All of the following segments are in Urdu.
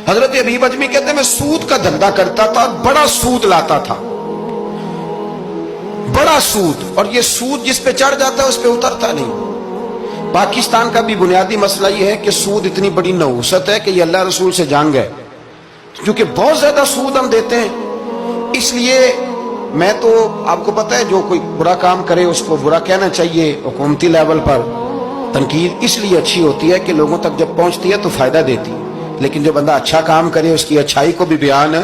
حضرت حبیب اجمی کہتے ہیں میں سود کا دھندا کرتا تھا، بڑا سود لاتا تھا، بڑا سود، اور یہ سود جس پہ چڑھ جاتا ہے اس پہ اترتا نہیں۔ پاکستان کا بھی بنیادی مسئلہ یہ ہے کہ سود اتنی بڑی نحوست ہے کہ یہ اللہ رسول سے جنگ ہے، کیونکہ بہت زیادہ سود ہم دیتے ہیں۔ اس لیے میں تو آپ کو پتہ ہے جو کوئی برا کام کرے اس کو برا کہنا چاہیے، حکومتی لیول پر تنقید اس لیے اچھی ہوتی ہے کہ لوگوں تک جب پہنچتی ہے تو فائدہ دیتی ہے، لیکن جو بندہ اچھا کام کرے اس کی اچھائی کو بھی بیان ہے۔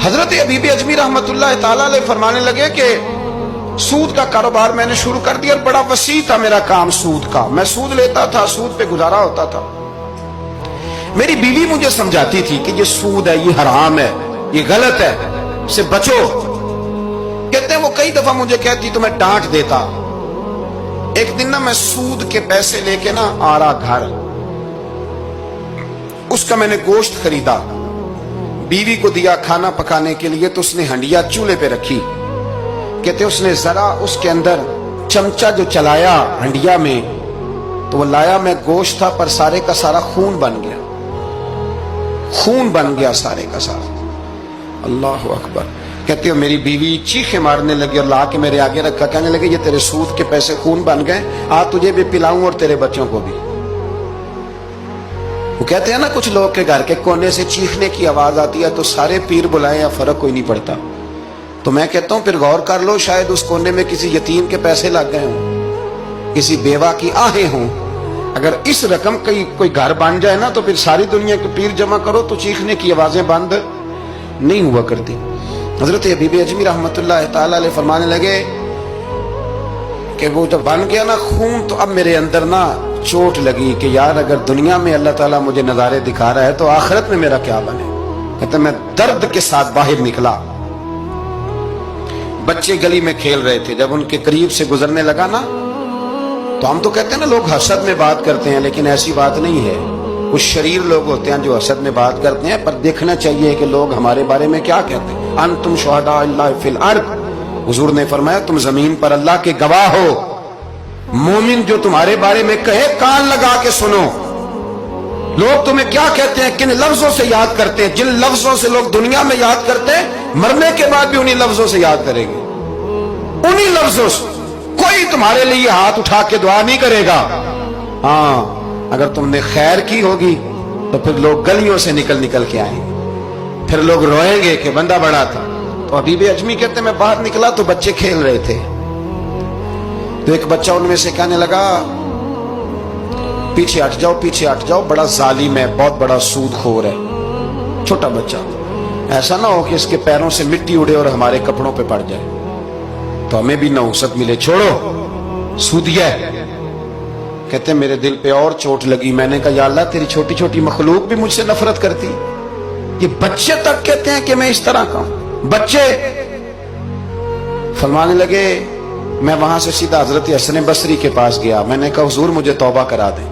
حضرت حبیب اجمی رحمت اللہ تعالیٰ علیہ فرمانے لگے کہ سود کا کاروبار میں نے شروع کر دیا، اور بڑا وسیع تھا میرا کام سود کا، میں سود لیتا تھا، سود پہ گزارا ہوتا تھا۔ میری بیوی مجھے سمجھاتی تھی کہ یہ سود ہے، یہ حرام ہے، یہ غلط ہے، اس سے بچو۔ کہتے ہیں وہ کئی دفعہ مجھے کہتی تو میں ڈانٹ دیتا۔ ایک دن نا میں سود کے پیسے لے کے نا آ رہا گھر، اس کا میں نے گوشت خریدا، بیوی کو دیا کھانا پکانے کے لیے، تو اس نے ہنڈیا چولہے پہ رکھی۔ کہتے اس نے ذرا اس کے اندر چمچہ جو چلایا ہنڈیا میں، تو وہ لایا میں گوشت تھا پر سارے کا سارا خون بن گیا، خون بن گیا سارے کا سارا۔ اللہ اکبر۔ کہتے ہو میری بیوی چیخیں مارنے لگی اور لا کے میرے آگے رکھا، کہنے لگے یہ تیرے سود کے پیسے خون بن گئے، آ تجھے بھی پلاؤں اور تیرے بچوں کو بھی۔ وہ کہتے ہیں نا کچھ لوگ کے گھر کے کونے سے چیخنے کی آواز آتی ہے تو سارے پیر بلائیں یا فرق کوئی نہیں پڑتا۔ تو میں کہتا ہوں پھر غور کر لو، شاید اس کونے میں کسی یتیم کے پیسے لگ گئے ہوں، کسی بیوہ کی آہیں ہوں۔ اگر اس رقم کی کوئی گھر بن جائے نا تو پھر ساری دنیا کے پیر جمع کرو تو چیخنے کی آوازیں بند نہیں ہوا کرتی۔ حضرت حبیب اجمی رحمت اللہ تعالیٰ علیہ فرمانے لگے کہ وہ جب بن گیا نا خون، تو اب میرے اندر نا چوٹ لگی کہ یار اگر دنیا میں اللہ تعالیٰ مجھے نظارے دکھا رہا ہے تو آخرت میں میرا کیا بنے۔ کہتے میں درد کے ساتھ باہر نکلا۔ بچے گلی میں کھیل رہے تھے، جب ان کے قریب سے گزرنے لگا نا تو ہم تو کہتے ہیں نا لوگ حسد میں بات کرتے ہیں، لیکن ایسی بات نہیں ہے۔ کچھ شریر لوگ ہوتے ہیں جو حسد میں بات کرتے ہیں، پر دیکھنا چاہیے کہ لوگ ہمارے بارے میں کیا کہتے ہیں۔ انتم شہداء اللہ فی الارض، حضور نے فرمایا تم زمین پر اللہ کے گواہ ہو۔ مومن جو تمہارے بارے میں کہے کان لگا کے سنو۔ لوگ تمہیں کیا کہتے ہیں، کن لفظوں سے یاد کرتے ہیں، جن لفظوں سے لوگ دنیا میں یاد کرتے ہیں مرنے کے بعد بھی انہی لفظوں سے یاد کریں گے، انہی لفظوں سے۔ کوئی تمہارے لیے ہاتھ اٹھا کے دعا نہیں کرے گا۔ ہاں اگر تم نے خیر کی ہوگی تو پھر لوگ گلیوں سے نکل نکل کے آئیں گے، پھر لوگ روئیں گے کہ بندہ بڑا تھا۔ تو حبیب اجمی کہتے ہیں میں باہر نکلا تو بچے کھیل رہے تھے، تو ایک بچہ ان میں سے کہنے لگا پیچھے ہٹ جاؤ، پیچھے ہٹ جاؤ، بڑا ظالم ہے، بہت بڑا سود خور ہے۔ چھوٹا بچہ، ایسا نہ ہو کہ اس کے پیروں سے مٹی اڑے اور ہمارے کپڑوں پہ پڑ جائے تو ہمیں بھی نحوست ملے، چھوڑو سودیہ ہے۔ کہتے ہیں میرے دل پہ اور چوٹ لگی، میں نے کہا یا اللہ تیری چھوٹی چھوٹی مخلوق بھی مجھ سے نفرت کرتی، یہ بچے تک کہتے ہیں کہ میں اس طرح کا ہوں۔ بچے فرمانے لگے، میں وہاں سے سیدھا حضرت حسن بصری کے پاس گیا، میں نے کہا حضور مجھے توبہ کرا دیں۔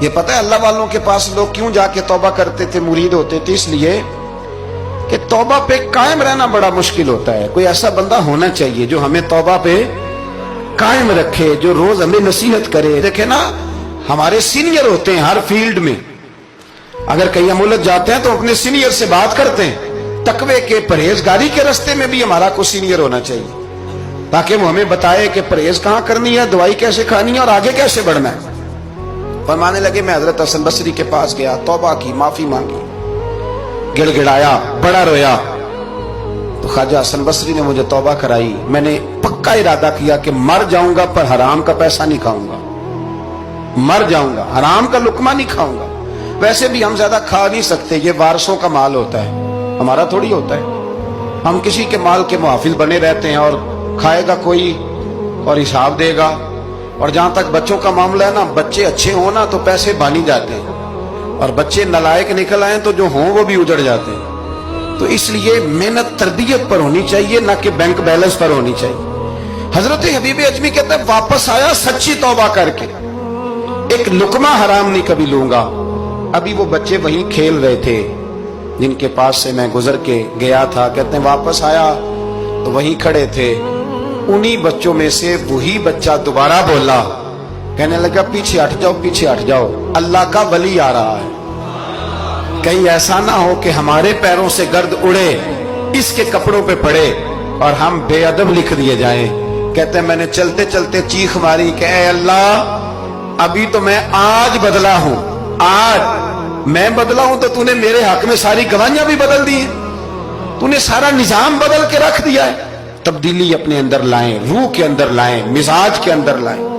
یہ پتہ ہے اللہ والوں کے پاس لوگ کیوں جا کے توبہ کرتے تھے، مرید ہوتے تھے، اس لیے کہ توبہ پہ قائم رہنا بڑا مشکل ہوتا ہے۔ کوئی ایسا بندہ ہونا چاہیے جو ہمیں توبہ پہ قائم رکھے، جو روز ہمیں نصیحت کرے۔ دیکھیں نا ہمارے سینئر ہوتے ہیں ہر فیلڈ میں، اگر کہیں ہم الجھ جاتے ہیں تو اپنے سینئر سے بات کرتے ہیں۔ تقوی کے پرہیزگاری کے راستے میں بھی ہمارا کوئی سینئر ہونا چاہیے تاکہ وہ ہمیں بتائے کہ پرہیز کہاں کرنی ہے، دوائی کیسے کھانی ہے اور آگے کیسے بڑھنا ہے۔ فرمانے لگے میں حضرت حسن بصری کے پاس گیا، توبہ کی، معافی مانگی، گڑ گڑایا، بڑا رویا، تو خواجہ حسن بصری نے مجھے توبہ کرائی۔ میں نے پکا ارادہ کیا کہ مر جاؤں گا پر حرام کا پیسہ نہیں کھاؤں گا، مر جاؤں گا حرام کا لقمہ نہیں کھاؤں گا۔ ویسے بھی ہم زیادہ کھا نہیں سکتے، یہ وارثوں کا مال ہوتا ہے، ہمارا تھوڑی ہوتا ہے۔ ہم کسی کے مال کے محافظ بنے رہتے ہیں، اور کھائے گا کوئی اور حساب دے گا۔ اور جہاں تک بچوں کا معاملہ ہے نا، بچے اچھے ہوں نا تو پیسے بانی جاتے ہیں، اور بچے نالائق نکل آئیں تو جو ہوں وہ بھی اجڑ جاتے ہیں۔ تو اس لیے محنت تربیت پر ہونی چاہیے، نہ کہ بینک بیلنس پر ہونی چاہیے۔ حضرت حبیب اجمی کہتے ہیں واپس آیا سچی توبہ کر کے، ایک لقمہ حرام نہیں کبھی لوں گا۔ ابھی وہ بچے وہیں کھیل رہے تھے جن کے پاس سے میں گزر کے گیا تھا۔ کہتے ہیں واپس آیا تو وہیں کھڑے تھے، انہی بچوں میں سے وہی بچہ دوبارہ بولا، کہنے لگا پیچھے ہٹ جاؤ، پیچھے ہٹ جاؤ، اللہ کا ولی آ رہا ہے۔ کہیں ایسا نہ ہو کہ ہمارے پیروں سے گرد اڑے، اس کے کپڑوں پہ پڑے اور ہم بے ادب لکھ دیے جائیں۔ کہتے ہیں میں نے چلتے چلتے چیخ ماری کہ اے اللہ، ابھی تو میں آج بدلا ہوں، آج میں بدلا ہوں تو تو نے میرے حق میں ساری گواہیاں بھی بدل دی ہیں، تو نے سارا نظام بدل کے رکھ دیا ہے۔ تبدیلی اپنے اندر لائیں، روح کے اندر لائیں، مزاج کے اندر لائیں۔